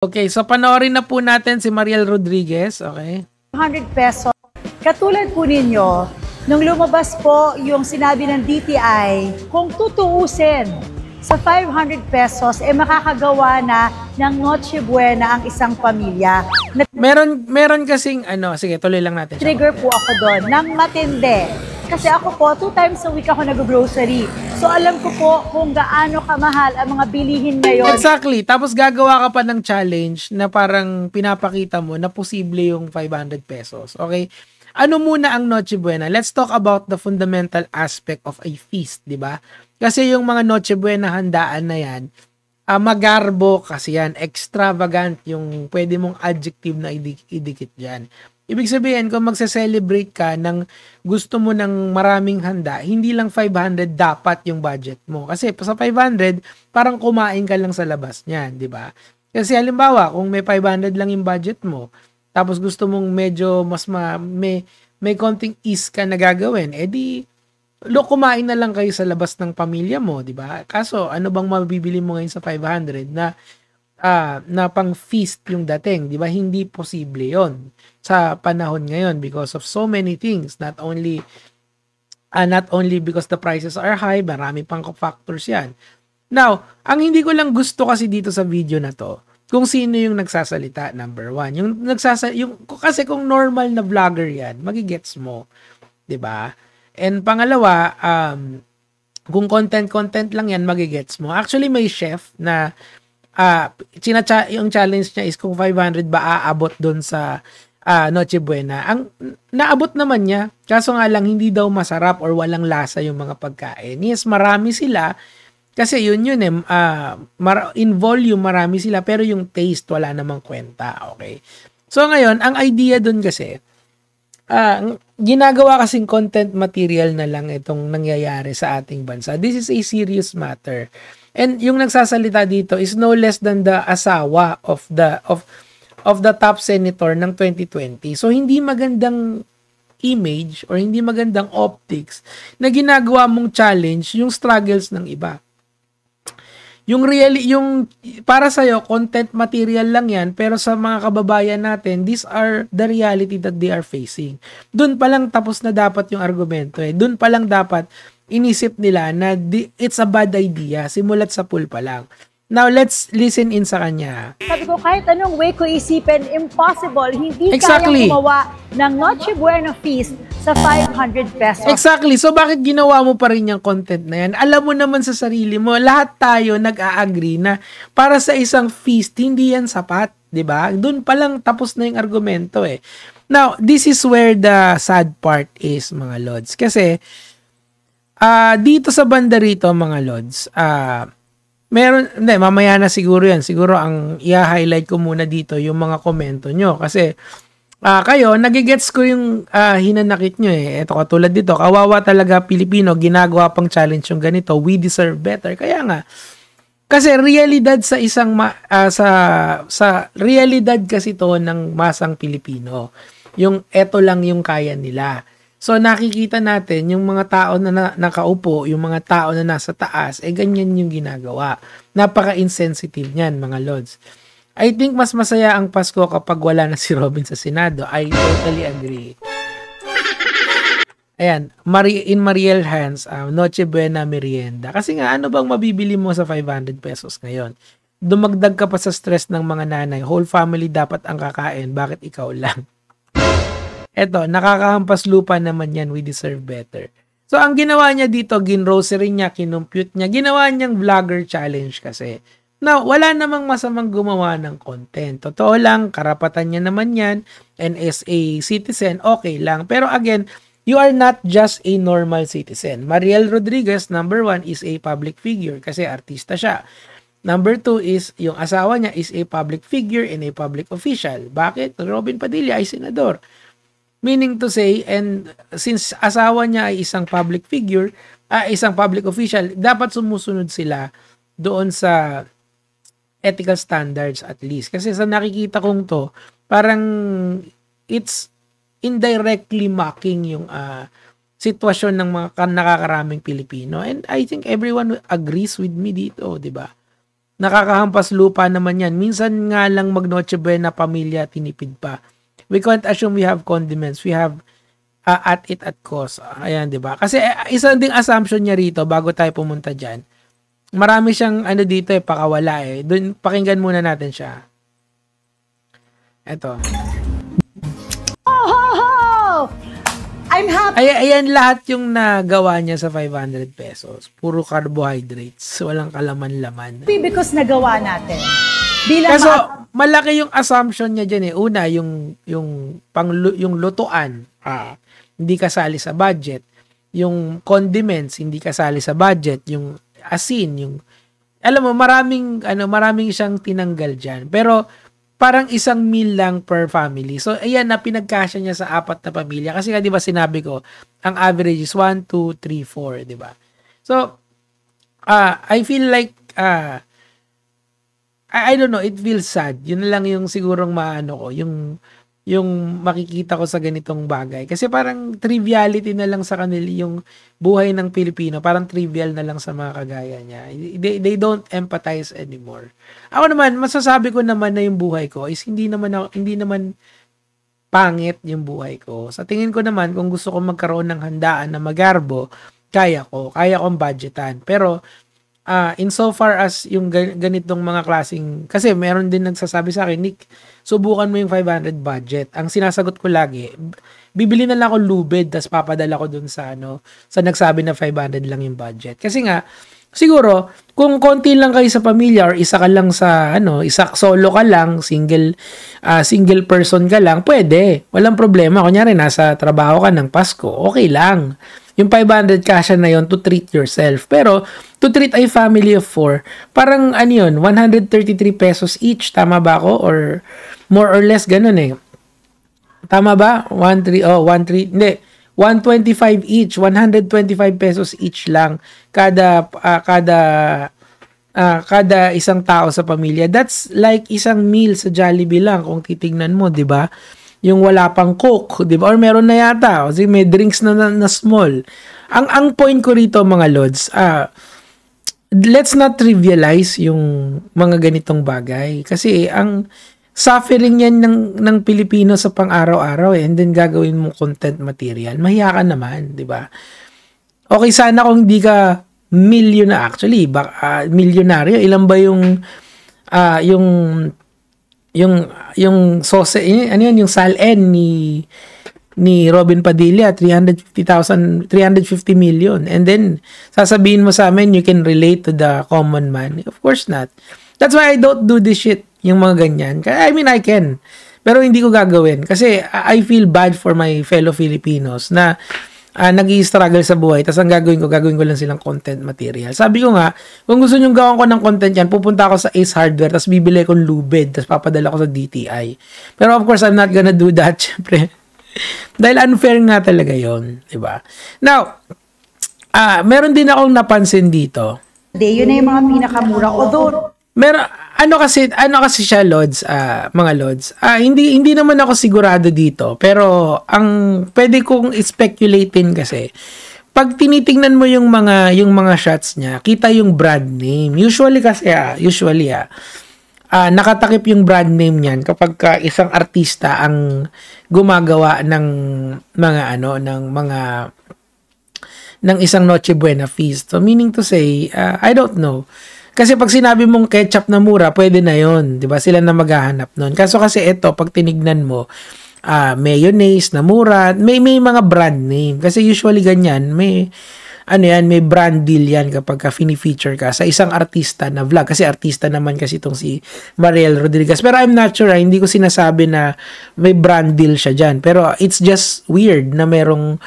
Okay, so panoorin na po natin si Mariel Rodriguez, okay? 100 pesos. Katulad po ninyo, nung lumabas po yung sinabi ng DTI, kung tutuusin sa 500 pesos, makakagawa na ng Noche Buena ang isang pamilya. Meron kasing, sige, tuloy lang natin. Trigger po ako doon ng matindi. Kasi ako po, 2 times a week ako nag-grocery. So alam ko po kung gaano kamahal ang mga bilihin ngayon. Exactly. Tapos gagawa ka pa ng challenge na parang pinapakita mo na posible yung 500 pesos. Okay? Ano muna ang Noche Buena? Let's talk about the fundamental aspect of a feast, di ba? Kasi yung mga Noche Buena handaan na yan, magarbo kasi yan, extravagant yung pwede mong adjective na idikit dyan. Ibig sabihin, kung magse-celebrate ka ng gusto mo ng maraming handa, hindi lang 500 dapat yung budget mo. Kasi sa 500, parang kumain ka lang sa labas niyan, di ba? Kasi halimbawa, kung may 500 lang yung budget mo, tapos gusto mong medyo mas may konting ease ka na gagawin, edi kumain na lang kayo sa labas ng pamilya mo, di ba? Kaso, ano bang mabibili mo ngayon sa 500 na pang feast yung dating, di ba? Hindi posible yon sa panahon ngayon because of so many things, not only because the prices are high, marami pang factors yan. Now, ang hindi ko lang gusto kasi dito sa video na to, kung sino yung nagsasalita, number one. Kasi kung normal na vlogger yan, magigets mo, di ba? And pangalawa, kung content lang yan, magigets mo. Actually, may chef na yung challenge niya is kung 500 ba aabot doon sa Noche Buena. Ang naabot naman niya, kaso nga lang hindi daw masarap or walang lasa yung mga pagkain. Yes, marami sila kasi yun in volume marami sila pero yung taste wala namang kwenta, okay? So ngayon, ang idea doon kasi ginagawa kasing content material na lang itong nangyayari sa ating bansa. This is a serious matter. And yung nagsasalita dito is no less than the asawa of the top senator ng 2020. So hindi magandang image or hindi magandang optics na ginagawa mong challenge yung struggles ng iba. Yung para sa'yo, content material lang yan, pero sa mga kababayan natin, these are the reality that they are facing. Doon pa lang tapos na dapat yung argumento eh. Doon pa lang dapat inisip nila na it's a bad idea, simulat sa pool pa lang. Now, let's listen in sa kanya. Sabi ko, kahit anong way ko isipin, impossible. Hindi Exactly. kayang gumawa ng Noche Buena feast sa 500 pesos. Exactly. So, bakit ginawa mo pa rin yung content na yan? Alam mo naman sa sarili mo, lahat tayo nag-a-agree na para sa isang feast, hindi yan sapat. Diba? Doon pa lang tapos na yung argumento eh. Now, this is where the sad part is, mga lods. Kasi, dito sa banda rito, mga lods, mamaya na siguro yan. Siguro ang i-highlight ko muna dito yung mga komento nyo. Kasi, kayo, nagigets ko yung hinanakit nyo eh. Ito katulad dito, kawawa talaga Pilipino, ginagawa pang challenge yung ganito. We deserve better. Kaya nga, kasi realidad sa isang, sa realidad kasi to ng masang Pilipino. Yung eto lang yung kaya nila. So, nakikita natin yung mga tao na nakaupo, yung mga tao na nasa taas, ganyan yung ginagawa. Napaka-insensitive niyan, mga lods. I think mas masaya ang Pasko kapag wala na si Robin sa Senado. I totally agree. Ayan, in Mariel hands, Noche Buena merienda. Kasi nga, ano bang mabibili mo sa 500 pesos ngayon? Dumagdag ka pa sa stress ng mga nanay. Whole family dapat ang kakain. Bakit ikaw lang? Eto, nakakahampas lupa naman yan. We deserve better. So, ang ginawa niya dito, ginrocery niya, kinumpute niya. Ginawa niyang vlogger challenge kasi. Now, wala namang masamang gumawa ng content. Totoo lang, karapatan niya naman yan. And as a citizen, okay lang. Pero again, you are not just a normal citizen. Mariel Rodriguez, number 1, is a public figure kasi artista siya. Number 2 is, yung asawa niya is a public figure and a public official. Bakit? Robin Padilla ay senador. Meaning to say, and since asawa niya ay isang public figure, isang public official, dapat sumusunod sila doon sa ethical standards at least. Kasi sa nakikita kong to, parang it's indirectly mocking yung sitwasyon ng mga nakakaraming Pilipino. And I think everyone agrees with me dito, di ba? nakakahampas lupa naman yan. Minsan nga lang mag-Noche Buena pamilya, tinipid pa. We can't assume we have condiments. We have at it at cost. Ayan, di ba? Kasi isa ding assumption niya rito bago tayo pumunta dyan. Marami siyang ano dito pakawala Doon, pakinggan muna natin siya. Eto. Oh! I'm happy. Ayan lahat yung nagawa niya sa 500 pesos. Puro carbohydrates. Walang kalaman-laman. Because nagawa natin. Kaso, malaki yung assumption niya dyan Una, yung lutuan. Hindi kasali sa budget. Yung condiments, hindi kasali sa budget. Yung asin, alam mo, maraming siyang tinanggal dyan. Pero, parang isang meal lang per family. So, ayan na pinagkasya niya sa 4 na pamilya. Kasi nga, di ba, sinabi ko, ang average is 1, 2, 3, 4, di ba? So, I feel like, I don't know, it feels sad. Yun lang yung sigurong maano ko, yung makikita ko sa ganitong bagay. Kasi parang triviality na lang sa kanila yung buhay ng Pilipino. Parang trivial na lang sa mga kagaya niya. They don't empathize anymore. Ako naman, masasabi ko naman na yung buhay ko is hindi naman pangit yung buhay ko. Sa tingin ko naman, kung gusto ko magkaroon ng handaan na magarbo, kaya kong budgetan. Pero, insofar as yung ganitong mga klaseng, kasi meron din nagsasabi sa akin, Nick, subukan mo yung 500 budget. Ang sinasagot ko lagi, bibili na lang ako lubid, tas papadala ko dun sa nagsabi na 500 lang yung budget. Kasi nga, siguro, kung konti lang kayo sa pamilya or isa ka lang sa, solo ka lang, single person ka lang, pwede. Walang problema. Kunyari, nasa trabaho ka ng Pasko, okay lang. Yung 500 kasya na yon to treat yourself. Pero, to treat a family of 4, parang 133 pesos each. Tama ba ako? Or more or less ganun Tama ba? 125 each. 125 pesos each lang kada isang tao sa pamilya. That's like isang meal sa Jollibee lang kung titingnan mo, 'di ba? Yung wala pang Coke, 'di ba? Or meron na yata, kasi may drinks na small. Ang point ko rito, mga lods, let's not trivialize yung mga ganitong bagay kasi ang suffering yan ng Pilipino sa pang-araw-araw and then gagawin mo content material. Mahiya ka naman, 'di ba? Okay sana kung hindi ka actually, milyonaryo. Ilan ba yung sauce, yung Sal-N ni Robin Padilla, 350 million. And then, sasabihin mo sa amin, you can relate to the common man. Of course not. That's why I don't do this shit, yung mga ganyan. I mean, I can. Pero hindi ko gagawin. Kasi I feel bad for my fellow Filipinos na nag-i-struggle sa buhay, tapos ang gagawin ko lang silang content material. Sabi ko nga, kung gusto nyo gawin ko ng content yan, pupunta ako sa Ace Hardware, tapos bibili ko lubid, tapos papadala ko sa DTI. Pero of course, I'm not gonna do that, syempre. Dahil unfair nga talaga yon, di ba? Now, meron din akong napansin dito. Yun na yung mga pinakamura. Although, ano kasi siya, Lods, mga Lods. Hindi naman ako sigurado dito, pero ang pwede kong speculatein kasi pag tinitingnan mo yung mga shots niya, kita yung brand name. Usually nakatakip yung brand name niyan kapag isang artista ang gumagawa ng isang Noche Buena feast. So meaning to say, I don't know. Kasi pag sinabi mong ketchup na mura, pwede na yon, 'di ba? Sila na maghahanap noon. Kaso kasi ito, pag tinignan mo, mayonnaise na mura, may mga brand name. Kasi usually ganyan, may brand deal yan kapag fini-feature ka sa isang artista na vlog. Kasi artista naman kasi itong si Mariel Rodriguez. Pero I'm not sure, hindi ko sinasabi na may brand deal siya dyan. Pero it's just weird na merong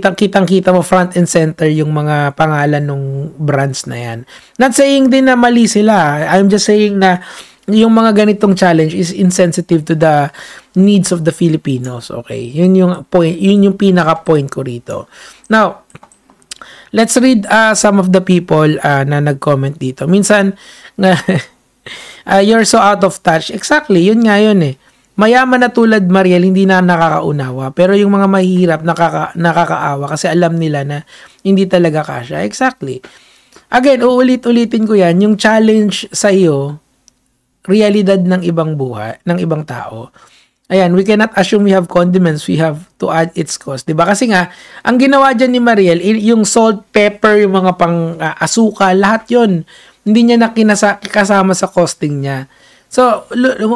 kitang-kita mo front and center yung mga pangalan ng brands na yan. Not saying din na mali sila. I'm just saying na yung mga ganitong challenge is insensitive to the needs of the Filipinos. Okay? Yun yung point, yun yung pinaka-point ko rito. Now, let's read some of the people na nag-comment dito. Minsan, you're so out of touch. Exactly, yun nga yun eh. Mayaman na tulad Mariel, hindi na nakakaunawa. Pero yung mga mahihirap, nakakaawa kasi alam nila na hindi talaga kasya. Exactly. Again, uulit-ulitin ko yan, yung challenge sa iyo, realidad ng ibang buhay, ng ibang tao. Ayan, we cannot assume we have condiments, we have to add its cost. Diba? Kasi nga, ang ginawa dyan ni Mariel, yung salt, pepper, yung mga pang asukal, lahat yon hindi niya na kasama sa costing niya. So,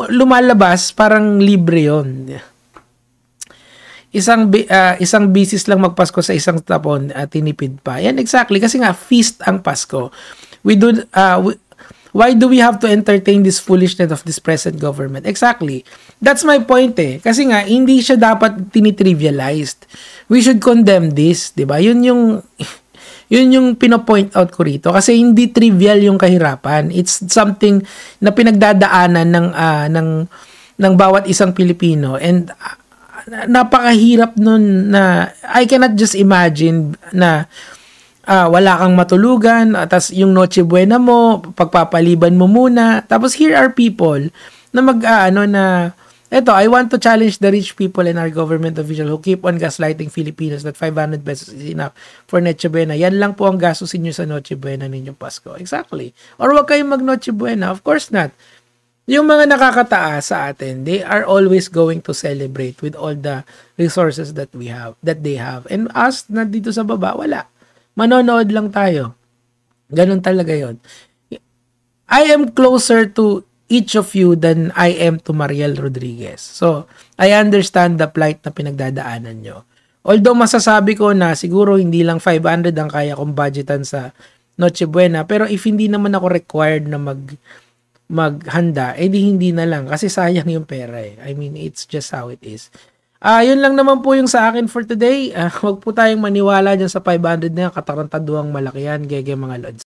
lumalabas, parang libre yon. Isang bisis lang magpasko sa isang tapon at tinipid pa. Yan, exactly. Kasi nga, feast ang Pasko. Why do we have to entertain this foolishness of this present government? Exactly. That's my point eh. Kasi nga, hindi siya dapat tinitrivialized. We should condemn this, di ba? Yun yung pino-point out ko rito. Kasi hindi trivial yung kahirapan. It's something na pinagdadaanan ng bawat isang Pilipino. And napakahirap nun na I cannot just imagine na wala kang matulugan, tapos yung Noche Buena mo, pagpapaliban mo muna. Tapos here are people na eto, I want to challenge the rich people and our government officials who keep on gaslighting Filipinos that 500 pesos is enough for Noche Buena. Yan lang po ang gastusin nyo sa Noche Buena ninyong Pasko. Exactly. Or wag kayong mag Noche Buena. Of course not. Yung mga nakakataas sa atin, they are always going to celebrate with all the resources that they have. And us, na dito sa baba, wala. Manonood lang tayo. Ganun talaga yon. I am closer to each of you than I am to Mariel Rodriguez. So, I understand the plight na pinagdadaanan nyo. Although masasabi ko na siguro hindi lang 500 ang kaya kong budgetan sa Noche Buena, pero if hindi naman ako required na maghanda, hindi na lang kasi sayang yung pera eh. I mean, it's just how it is. Yun lang naman po yung sa akin for today. Huwag po tayong maniwala dyan sa 500 na katarantaduang malaki yan, gege mga lods.